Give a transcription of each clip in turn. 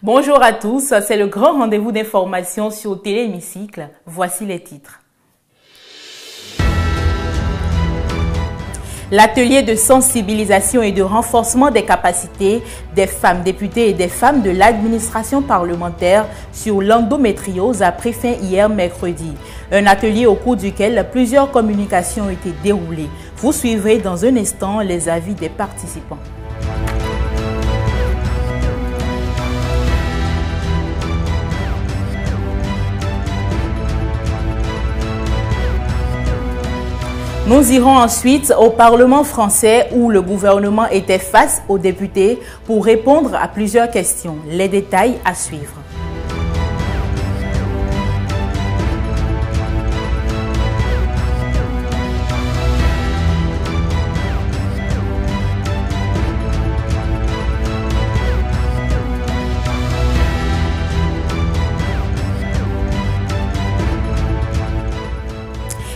Bonjour à tous, c'est le grand rendez-vous d'information sur Téléhémicycle. Voici les titres. L'atelier de sensibilisation et de renforcement des capacités des femmes députées et des femmes de l'administration parlementaire sur l'endométriose a pris fin hier mercredi. Un atelier au cours duquel plusieurs communications ont été déroulées. Vous suivrez dans un instant les avis des participants. Nous irons ensuite au Parlement français où le gouvernement était face aux députés pour répondre à plusieurs questions. Les détails à suivre.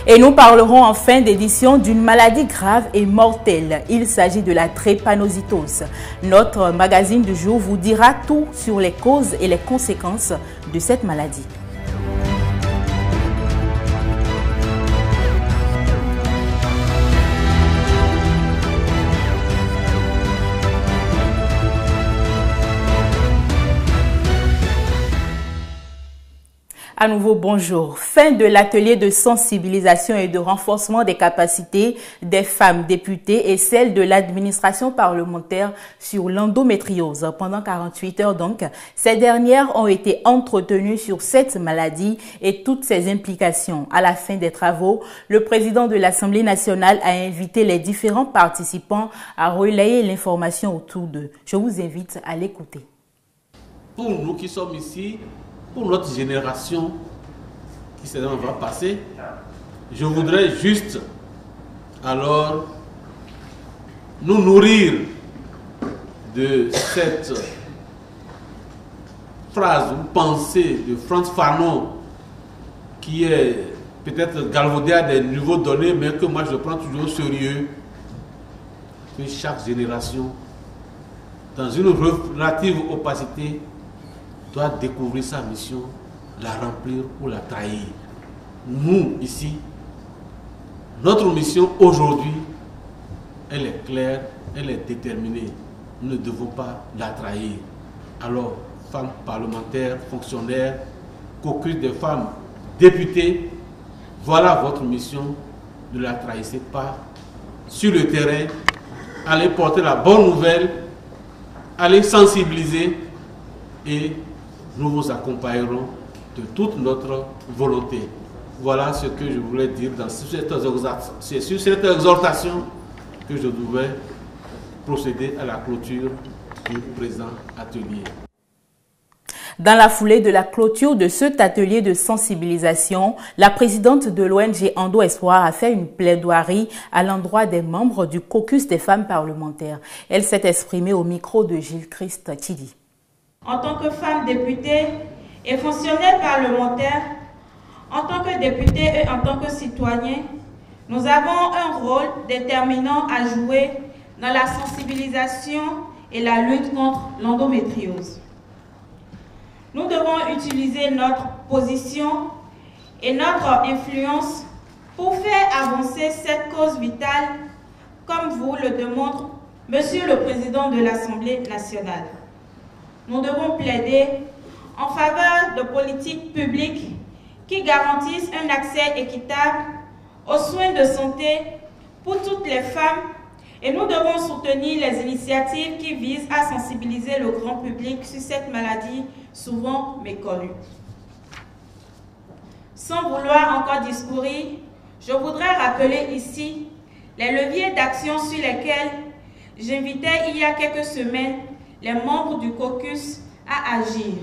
Et nous parlerons en fin d'édition d'une maladie grave et mortelle. Il s'agit de la drépanocytose. Notre magazine du jour vous dira tout sur les causes et les conséquences de cette maladie. À nouveau, bonjour. Fin de l'atelier de sensibilisation et de renforcement des capacités des femmes députées et celles de l'administration parlementaire sur l'endométriose. Pendant 48 heures donc, ces dernières ont été entretenues sur cette maladie et toutes ses implications. À la fin des travaux, le président de l'Assemblée nationale a invité les différents participants à relayer l'information autour d'eux. Je vous invite à l'écouter. Pour nous qui sommes ici, pour notre génération qui certainement va passer, je voudrais juste alors nous nourrir de cette phrase ou pensée de Frantz Fanon qui est peut-être galvaudée à des niveaux donnés, mais que moi je prends toujours au sérieux, que chaque génération, dans une relative opacité, doit découvrir sa mission, la remplir ou la trahir. Nous, ici, notre mission aujourd'hui, elle est claire, elle est déterminée. Nous ne devons pas la trahir. Alors, femmes parlementaires, fonctionnaires, caucus des femmes députées, voilà votre mission. Ne la trahissez pas. Sur le terrain, allez porter la bonne nouvelle, allez sensibiliser et nous vous accompagnerons de toute notre volonté. Voilà ce que je voulais dire c'est sur cette exhortation que je devais procéder à la clôture du présent atelier. Dans la foulée de la clôture de cet atelier de sensibilisation, la présidente de l'ONG Endo Espoir a fait une plaidoirie à l'endroit des membres du caucus des femmes parlementaires. Elle s'est exprimée au micro de Gilles Christ Chidi. En tant que femme députée et fonctionnaire parlementaire, en tant que député et en tant que citoyen, nous avons un rôle déterminant à jouer dans la sensibilisation et la lutte contre l'endométriose. Nous devons utiliser notre position et notre influence pour faire avancer cette cause vitale, comme vous le demande Monsieur le Président de l'Assemblée nationale. Nous devons plaider en faveur de politiques publiques qui garantissent un accès équitable aux soins de santé pour toutes les femmes et nous devons soutenir les initiatives qui visent à sensibiliser le grand public sur cette maladie souvent méconnue. Sans vouloir encore discourir, je voudrais rappeler ici les leviers d'action sur lesquels j'invitais il y a quelques semaines les membres du caucus à agir.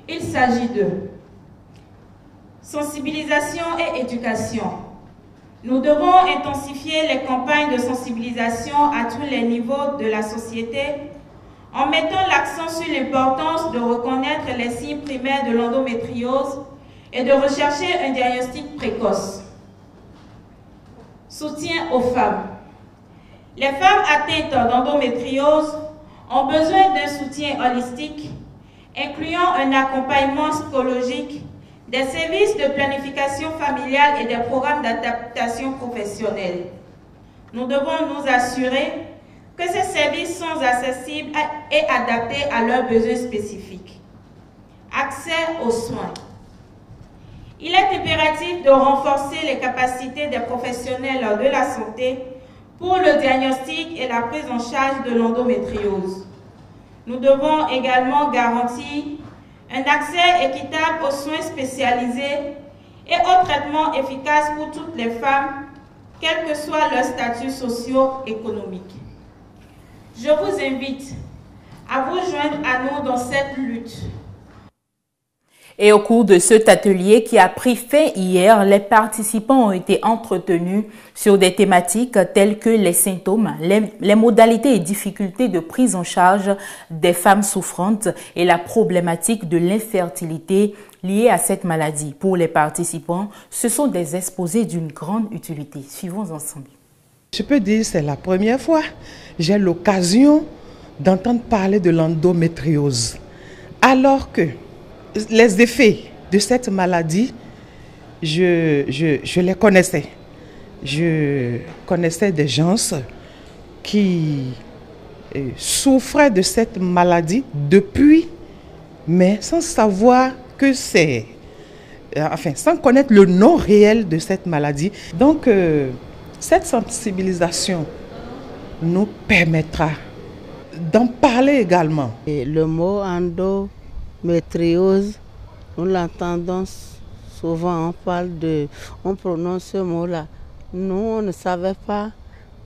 Il s'agit de sensibilisation et éducation. Nous devons intensifier les campagnes de sensibilisation à tous les niveaux de la société en mettant l'accent sur l'importance de reconnaître les signes primaires de l'endométriose et de rechercher un diagnostic précoce. Soutien aux femmes. Les femmes atteintes d'endométriose ont besoin d'un soutien holistique incluant un accompagnement psychologique, des services de planification familiale et des programmes d'adaptation professionnelle. Nous devons nous assurer que ces services sont accessibles et adaptés à leurs besoins spécifiques. Accès aux soins. Il est impératif de renforcer les capacités des professionnels de la santé pour le diagnostic et la prise en charge de l'endométriose. Nous devons également garantir un accès équitable aux soins spécialisés et aux traitements efficaces pour toutes les femmes, quel que soit leur statut socio-économique. Je vous invite à vous joindre à nous dans cette lutte. Et au cours de cet atelier qui a pris fin hier, les participants ont été entretenus sur des thématiques telles que les symptômes, les modalités et difficultés de prise en charge des femmes souffrantes et la problématique de l'infertilité liée à cette maladie. Pour les participants, ce sont des exposés d'une grande utilité. Suivons ensemble. Je peux dire que c'est la première fois que j'ai l'occasion d'entendre parler de l'endométriose. Alors que les effets de cette maladie, je les connaissais. Je connaissais des gens qui souffraient de cette maladie depuis, mais sans savoir que c'est... Enfin, sans connaître le nom réel de cette maladie. Donc, cette sensibilisation nous permettra d'en parler également. Et le mot endométriose, nous l'entendons souvent, on prononce ce mot-là. Nous, on ne savait pas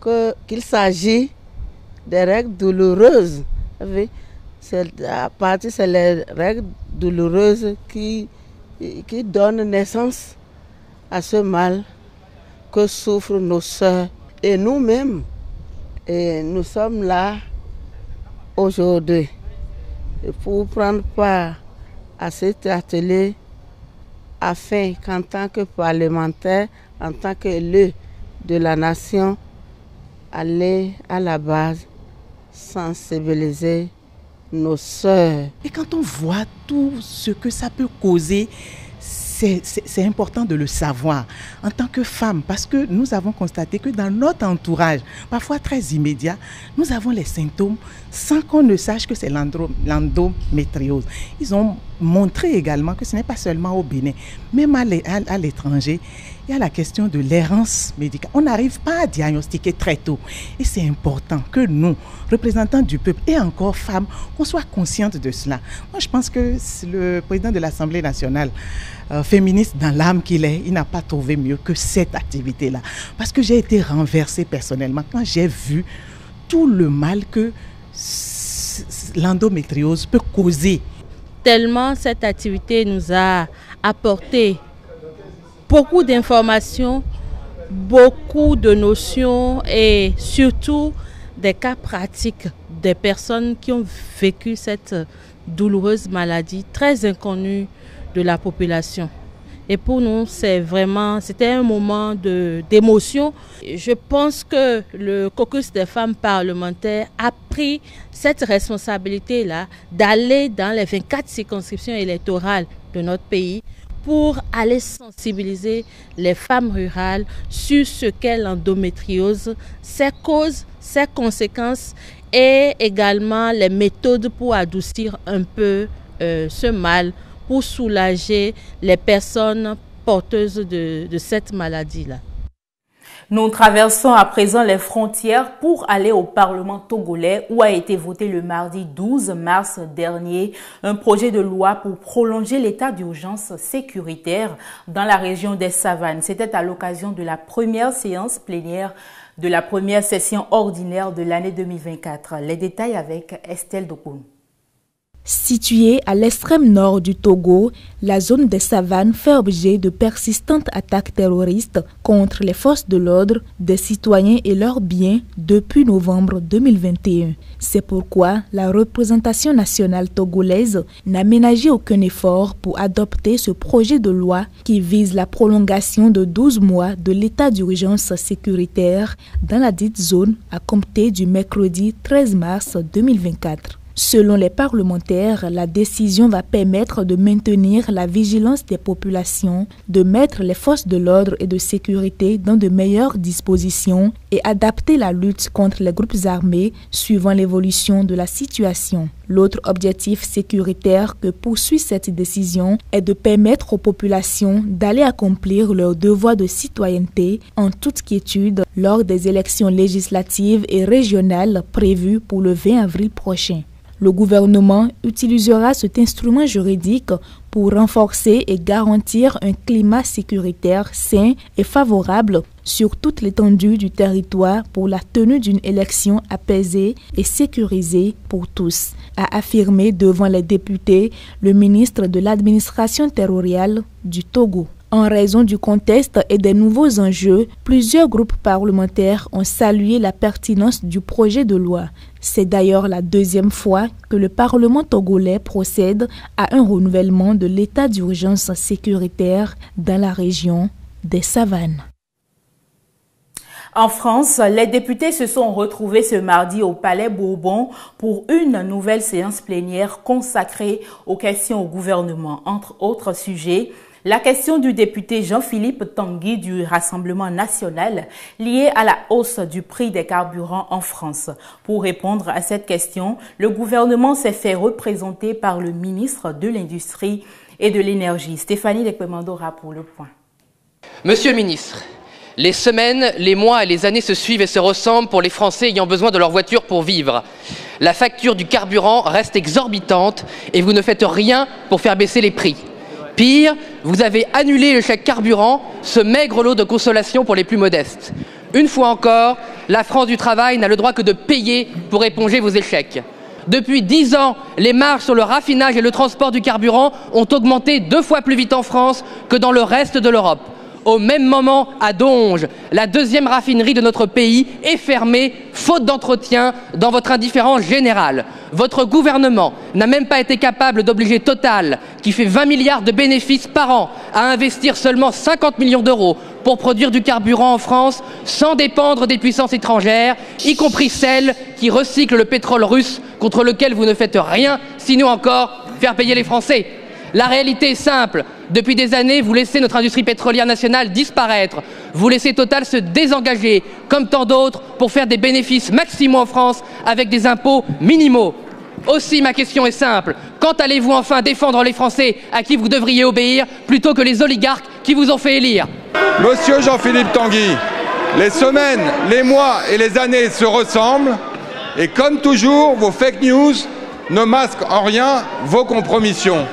qu'il s'agit des règles douloureuses. C'est les règles douloureuses qui donnent naissance à ce mal que souffrent nos sœurs et nous-mêmes. Et nous sommes là aujourd'hui pour prendre part à cet atelier afin qu'en tant que parlementaire, en tant qu'élu de la nation, aller à la base, sensibiliser nos sœurs. Et quand on voit tout ce que ça peut causer, c'est important de le savoir en tant que femme, parce que nous avons constaté que dans notre entourage, parfois très immédiat, nous avons les symptômes sans qu'on ne sache que c'est l'endométriose. Ils ont montré également que ce n'est pas seulement au Bénin, même à l'étranger, il y a la question de l'errance médicale. On n'arrive pas à diagnostiquer très tôt. Et c'est important que nous, représentants du peuple et encore femmes, qu'on soit conscientes de cela. Moi, je pense que le président de l'Assemblée nationale, féministe dans l'âme qu'il est, il n'a pas trouvé mieux que cette activité-là. Parce que j'ai été renversée personnellement quand j'ai vu tout le mal que l'endométriose peut causer. Tellement cette activité nous a apporté beaucoup d'informations, beaucoup de notions et surtout des cas pratiques des personnes qui ont vécu cette douloureuse maladie très inconnue de la population. Et pour nous, c'était un moment d'émotion. Je pense que le caucus des femmes parlementaires a pris cette responsabilité-là d'aller dans les 24 circonscriptions électorales de notre pays pour aller sensibiliser les femmes rurales sur ce qu'est l'endométriose, ses causes, ses conséquences et également les méthodes pour adoucir un peu ce mal, pour soulager les personnes porteuses de cette maladie-là. Nous traversons à présent les frontières pour aller au Parlement togolais où a été voté le mardi 12 mars dernier un projet de loi pour prolonger l'état d'urgence sécuritaire dans la région des Savanes. C'était à l'occasion de la première séance plénière de la première session ordinaire de l'année 2024. Les détails avec Estelle Dokoun. Située à l'extrême nord du Togo, la zone des Savanes fait objet de persistantes attaques terroristes contre les forces de l'ordre, des citoyens et leurs biens depuis novembre 2021. C'est pourquoi la représentation nationale togolaise n'a ménagé aucun effort pour adopter ce projet de loi qui vise la prolongation de 12 mois de l'état d'urgence sécuritaire dans la dite zone à compter du mercredi 13 mars 2024. Selon les parlementaires, la décision va permettre de maintenir la vigilance des populations, de mettre les forces de l'ordre et de sécurité dans de meilleures dispositions et adapter la lutte contre les groupes armés suivant l'évolution de la situation. L'autre objectif sécuritaire que poursuit cette décision est de permettre aux populations d'aller accomplir leur devoir de citoyenneté en toute quiétude lors des élections législatives et régionales prévues pour le 20 avril prochain. Le gouvernement utilisera cet instrument juridique pour renforcer et garantir un climat sécuritaire sain et favorable sur toute l'étendue du territoire pour la tenue d'une élection apaisée et sécurisée pour tous, a affirmé devant les députés le ministre de l'administration territoriale du Togo. En raison du contexte et des nouveaux enjeux, plusieurs groupes parlementaires ont salué la pertinence du projet de loi. C'est d'ailleurs la deuxième fois que le Parlement togolais procède à un renouvellement de l'état d'urgence sécuritaire dans la région des Savanes. En France, les députés se sont retrouvés ce mardi au Palais Bourbon pour une nouvelle séance plénière consacrée aux questions au gouvernement. Entre autres sujets, la question du député Jean-Philippe Tanguy du Rassemblement national liée à la hausse du prix des carburants en France. Pour répondre à cette question, le gouvernement s'est fait représenter par le ministre de l'Industrie et de l'Énergie. Stéphanie Lekpemandora pour le point. Monsieur le ministre, les semaines, les mois et les années se suivent et se ressemblent pour les Français ayant besoin de leur voiture pour vivre. La facture du carburant reste exorbitante et vous ne faites rien pour faire baisser les prix. Pire, vous avez annulé le chèque carburant, ce maigre lot de consolation pour les plus modestes. Une fois encore, la France du travail n'a le droit que de payer pour éponger vos échecs. Depuis 10 ans, les marges sur le raffinage et le transport du carburant ont augmenté 2 fois plus vite en France que dans le reste de l'Europe. Au même moment, à Donge, la deuxième raffinerie de notre pays est fermée, faute d'entretien, dans votre indifférence générale. Votre gouvernement n'a même pas été capable d'obliger Total, qui fait 20 milliards de bénéfices par an, à investir seulement 50 millions d'euros pour produire du carburant en France sans dépendre des puissances étrangères, y compris celles qui recyclent le pétrole russe contre lequel vous ne faites rien, sinon encore faire payer les Français. La réalité est simple. Depuis des années, vous laissez notre industrie pétrolière nationale disparaître. Vous laissez Total se désengager, comme tant d'autres, pour faire des bénéfices maximaux en France avec des impôts minimaux. Aussi, ma question est simple. Quand allez-vous enfin défendre les Français à qui vous devriez obéir plutôt que les oligarques qui vous ont fait élire? Monsieur Jean-Philippe Tanguy, les semaines, les mois et les années se ressemblent et comme toujours, vos fake news ne masquent en rien vos compromissions.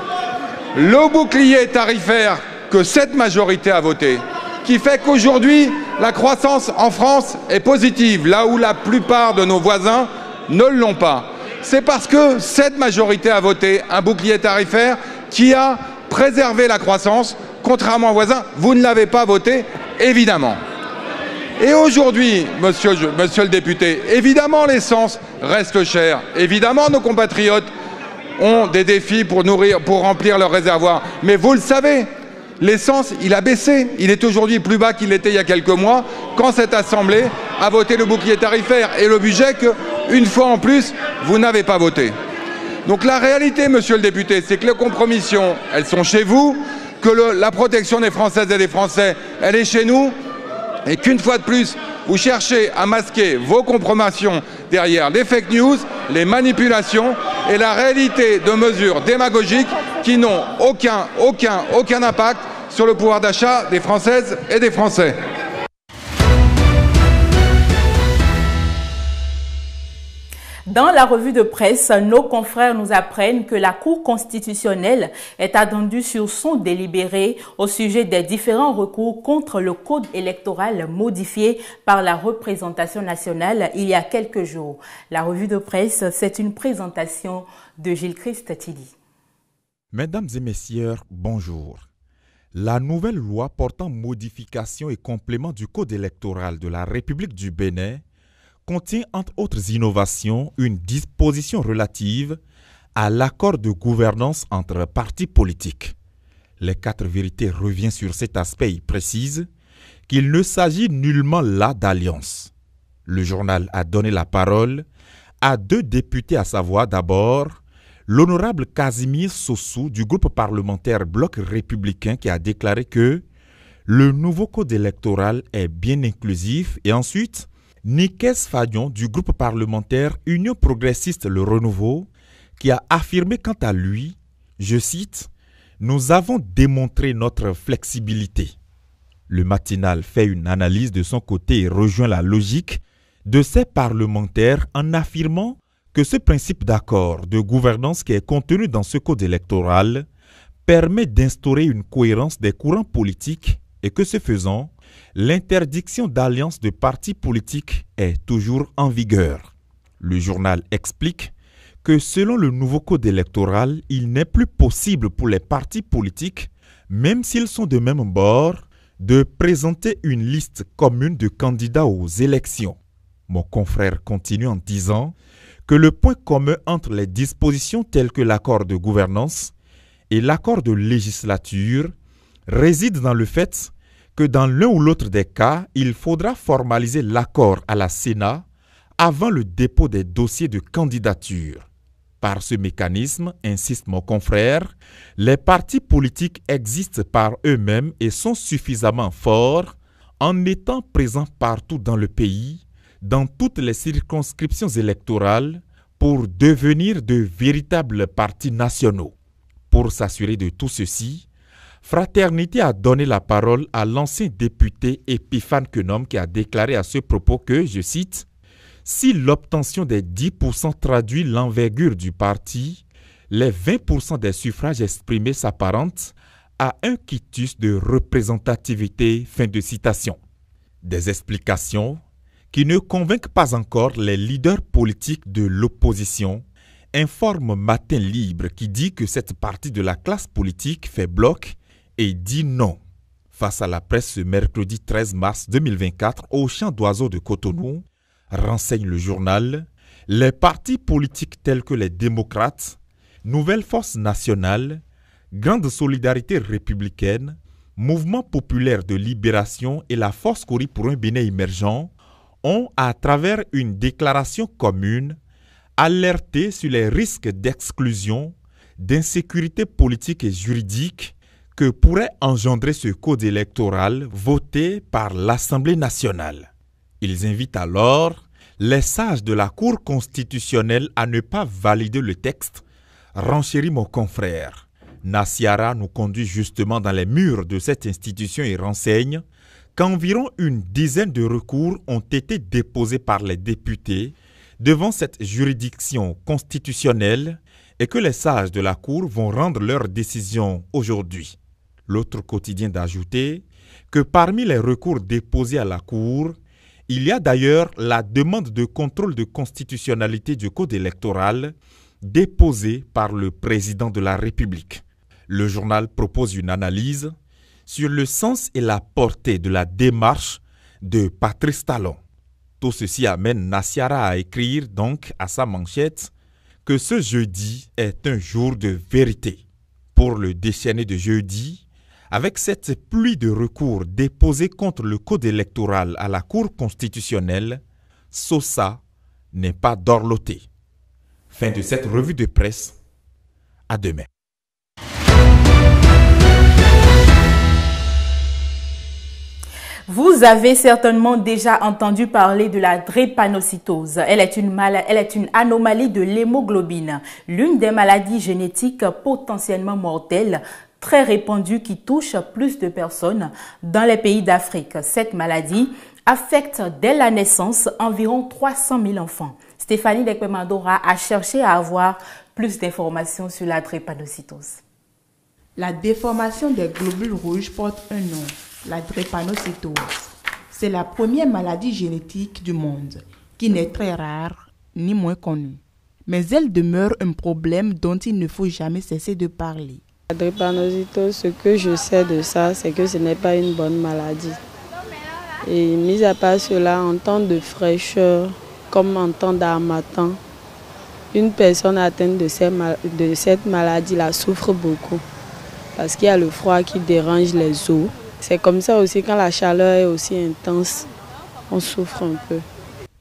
Le bouclier tarifaire que cette majorité a voté, qui fait qu'aujourd'hui, la croissance en France est positive, là où la plupart de nos voisins ne l'ont pas. C'est parce que cette majorité a voté un bouclier tarifaire qui a préservé la croissance, contrairement aux voisins. Vous ne l'avez pas voté, évidemment. Et aujourd'hui, monsieur le député, évidemment l'essence reste chère, évidemment nos compatriotes ont des défis pour remplir leur réservoir. Mais vous le savez, l'essence, il a baissé. Il est aujourd'hui plus bas qu'il l'était il y a quelques mois, quand cette Assemblée a voté le bouclier tarifaire et le budget que, une fois en plus, vous n'avez pas voté. Donc la réalité, monsieur le député, c'est que les compromissions, elles sont chez vous, que la protection des Françaises et des Français, elle est chez nous, et qu'une fois de plus, vous cherchez à masquer vos compromissions derrière les fake news, les manipulations et la réalité de mesures démagogiques qui n'ont aucun impact sur le pouvoir d'achat des Françaises et des Français. Dans la revue de presse, nos confrères nous apprennent que la Cour constitutionnelle est attendue sur son délibéré au sujet des différents recours contre le code électoral modifié par la représentation nationale il y a quelques jours. La revue de presse, c'est une présentation de Gilles-Christ Tilly. Mesdames et messieurs, bonjour. La nouvelle loi portant modification et complément du code électoral de la République du Bénin contient entre autres innovations une disposition relative à l'accord de gouvernance entre partis politiques. Les 4 vérités revient sur cet aspect et précise qu'il ne s'agit nullement là d'alliance. Le journal a donné la parole à 2 députés, à savoir d'abord l'honorable Casimir Sossou du groupe parlementaire Bloc républicain qui a déclaré que le nouveau code électoral est bien inclusif, et ensuite Nikes Fadion du groupe parlementaire Union progressiste Le Renouveau qui a affirmé quant à lui, je cite, « Nous avons démontré notre flexibilité ». Le matinal fait une analyse de son côté et rejoint la logique de ces parlementaires en affirmant que ce principe d'accord de gouvernance qui est contenu dans ce code électoral permet d'instaurer une cohérence des courants politiques et que ce faisant, l'interdiction d'alliance de partis politiques est toujours en vigueur. Le journal explique que selon le nouveau code électoral, il n'est plus possible pour les partis politiques, même s'ils sont de même bord, de présenter une liste commune de candidats aux élections. Mon confrère continue en disant que le point commun entre les dispositions telles que l'accord de gouvernance et l'accord de législature réside dans le fait que dans l'un ou l'autre des cas, il faudra formaliser l'accord à la Sénat avant le dépôt des dossiers de candidature. Par ce mécanisme, insiste mon confrère, les partis politiques existent par eux-mêmes et sont suffisamment forts en étant présents partout dans le pays, dans toutes les circonscriptions électorales, pour devenir de véritables partis nationaux. Pour s'assurer de tout ceci, Fraternité a donné la parole à l'ancien député Epiphane Kenom qui a déclaré à ce propos que, je cite, « Si l'obtention des 10% traduit l'envergure du parti, les 20% des suffrages exprimés s'apparentent à un quitus de représentativité. » Fin de citation. Des explications qui ne convainquent pas encore les leaders politiques de l'opposition, informe Matin Libre qui dit que cette partie de la classe politique fait bloc et dit non. Face à la presse ce mercredi 13 mars 2024 au Champ d'Oiseaux de Cotonou, renseigne le journal, les partis politiques tels que les démocrates, Nouvelle Force Nationale, Grande Solidarité Républicaine, Mouvement Populaire de Libération et la Force Cori pour un Bénin émergent ont, à travers une déclaration commune, alerté sur les risques d'exclusion, d'insécurité politique et juridique que pourrait engendrer ce code électoral voté par l'Assemblée nationale. Ils invitent alors les sages de la Cour constitutionnelle à ne pas valider le texte, renchérit mon confrère. Nassiara nous conduit justement dans les murs de cette institution et renseigne qu'environ une dizaine de recours ont été déposés par les députés devant cette juridiction constitutionnelle et que les sages de la Cour vont rendre leur décision aujourd'hui. L'autre quotidien d'ajouter que parmi les recours déposés à la Cour, il y a d'ailleurs la demande de contrôle de constitutionnalité du code électoral déposée par le président de la République. Le journal propose une analyse sur le sens et la portée de la démarche de Patrice Talon. Tout ceci amène Nassiara à écrire donc à sa manchette que ce jeudi est un jour de vérité. Pour le déchaîner de jeudi, avec cette pluie de recours déposés contre le code électoral à la Cour constitutionnelle, Sosa n'est pas dorloté. Fin de cette revue de presse. À demain. Vous avez certainement déjà entendu parler de la drépanocytose. Elle est une anomalie de l'hémoglobine, l'une des maladies génétiques potentiellement mortelles, très répandue qui touche plus de personnes dans les pays d'Afrique. Cette maladie affecte dès la naissance environ 300 000 enfants. Stéphanie Dekpemandora a cherché à avoir plus d'informations sur la drépanocytose. La déformation des globules rouges porte un nom, la drépanocytose. C'est la première maladie génétique du monde, qui n'est très rare ni moins connue. Mais elle demeure un problème dont il ne faut jamais cesser de parler. La drépanocytose, ce que je sais de ça, c'est que ce n'est pas une bonne maladie. Et mis à part cela, en temps de fraîcheur, comme en temps d'harmattan, une personne atteinte de cette maladie-là souffre beaucoup. Parce qu'il y a le froid qui dérange les os. C'est comme ça aussi, quand la chaleur est aussi intense, on souffre un peu.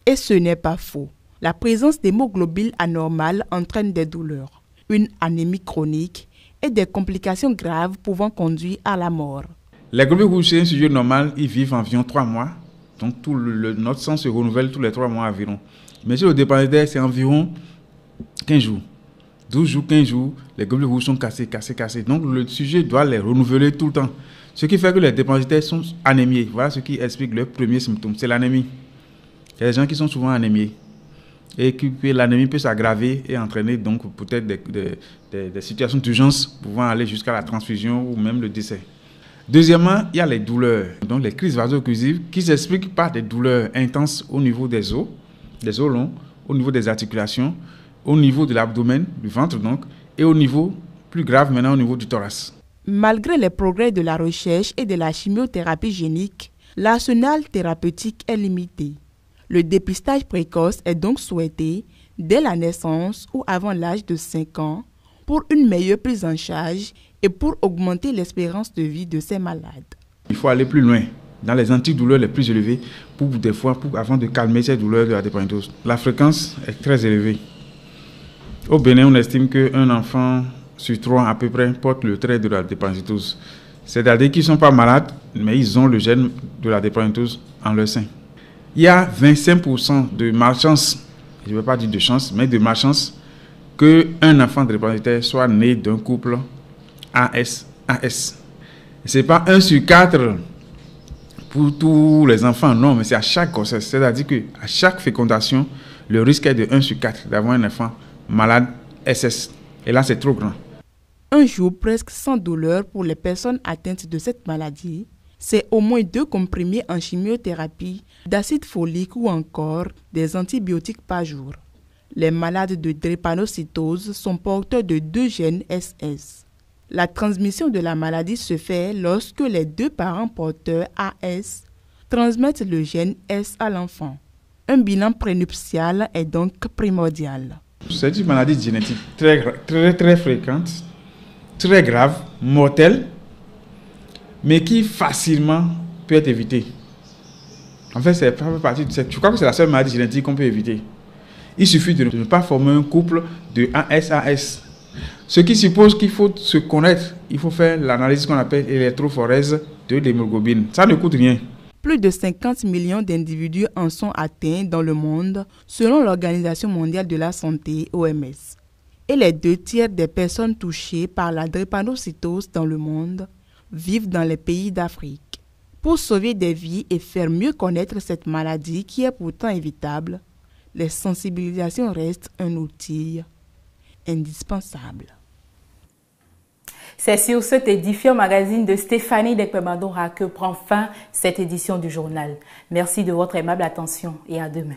Et ce n'est pas faux. La présence d'hémoglobine anormale entraîne des douleurs, une anémie chronique et des complications graves pouvant conduire à la mort. Les globules rouges, c'est un sujet normal, ils vivent environ 3 mois. Donc notre sang se renouvelle tous les 3 mois environ. Mais chez le drépanocytaire, c'est environ 15 jours. 12 jours, 15 jours, les globules rouges sont cassés. Donc le sujet doit les renouveler tout le temps. Ce qui fait que les drépanocytaires sont anémiés. Voilà ce qui explique le premier symptôme, c'est l'anémie. Il y a des gens qui sont souvent anémiés. Et que l'anémie peut s'aggraver et entraîner donc peut-être des situations d'urgence pouvant aller jusqu'à la transfusion ou même le décès. Deuxièmement, il y a les douleurs, donc les crises vaso-occlusives qui s'expliquent par des douleurs intenses au niveau des os longs, au niveau des articulations, au niveau de l'abdomen, du ventre donc, et au niveau plus grave maintenant au niveau du thorax. Malgré les progrès de la recherche et de la chimiothérapie génique, l'arsenal thérapeutique est limité. Le dépistage précoce est donc souhaité dès la naissance ou avant l'âge de 5 ans pour une meilleure prise en charge et pour augmenter l'espérance de vie de ces malades. Il faut aller plus loin, dans les antidouleurs les plus élevées, avant de calmer ces douleurs de la drépanocytose. La fréquence est très élevée. Au Bénin, on estime qu'un enfant sur 3 à peu près porte le trait de la drépanocytose. C'est-à-dire qu'ils ne sont pas malades, mais ils ont le gène de la drépanocytose en leur sein. Il y a 25% de malchance, je ne veux pas dire de chance, mais de malchance, qu'un enfant drépanocytaire soit né d'un couple AS-AS. Ce n'est pas 1 sur 4 pour tous les enfants, non, mais c'est à chaque grossesse. C'est-à-dire qu'à chaque fécondation, le risque est de 1 sur 4 d'avoir un enfant malade SS. Et là, c'est trop grand. Un jour presque sans douleur pour les personnes atteintes de cette maladie, c'est au moins 2 comprimés en chimiothérapie, d'acide folique ou encore des antibiotiques par jour. Les malades de drépanocytose sont porteurs de 2 gènes SS. La transmission de la maladie se fait lorsque les 2 parents porteurs AS transmettent le gène S à l'enfant. Un bilan prénuptial est donc primordial. C'est une maladie génétique très fréquente, très grave, mortelle, mais qui facilement peut être évitée. En fait, je crois que c'est la seule maladie génétique qu'on peut éviter. Il suffit de ne pas former un couple de AS-AS. Ce qui suppose qu'il faut se connaître. Il faut faire l'analyse qu'on appelle électrophorèse de l'hémoglobine. Ça ne coûte rien. Plus de 50 millions d'individus en sont atteints dans le monde, selon l'Organisation mondiale de la santé, OMS. Et les 2 tiers des personnes touchées par la drépanocytose dans le monde vivent dans les pays d'Afrique. Pour sauver des vies et faire mieux connaître cette maladie qui est pourtant évitable, les sensibilisations restent un outil indispensable. C'est sur cet édifiant magazine de Stéphanie Dekpemandora que prend fin cette édition du journal. Merci de votre aimable attention et à demain.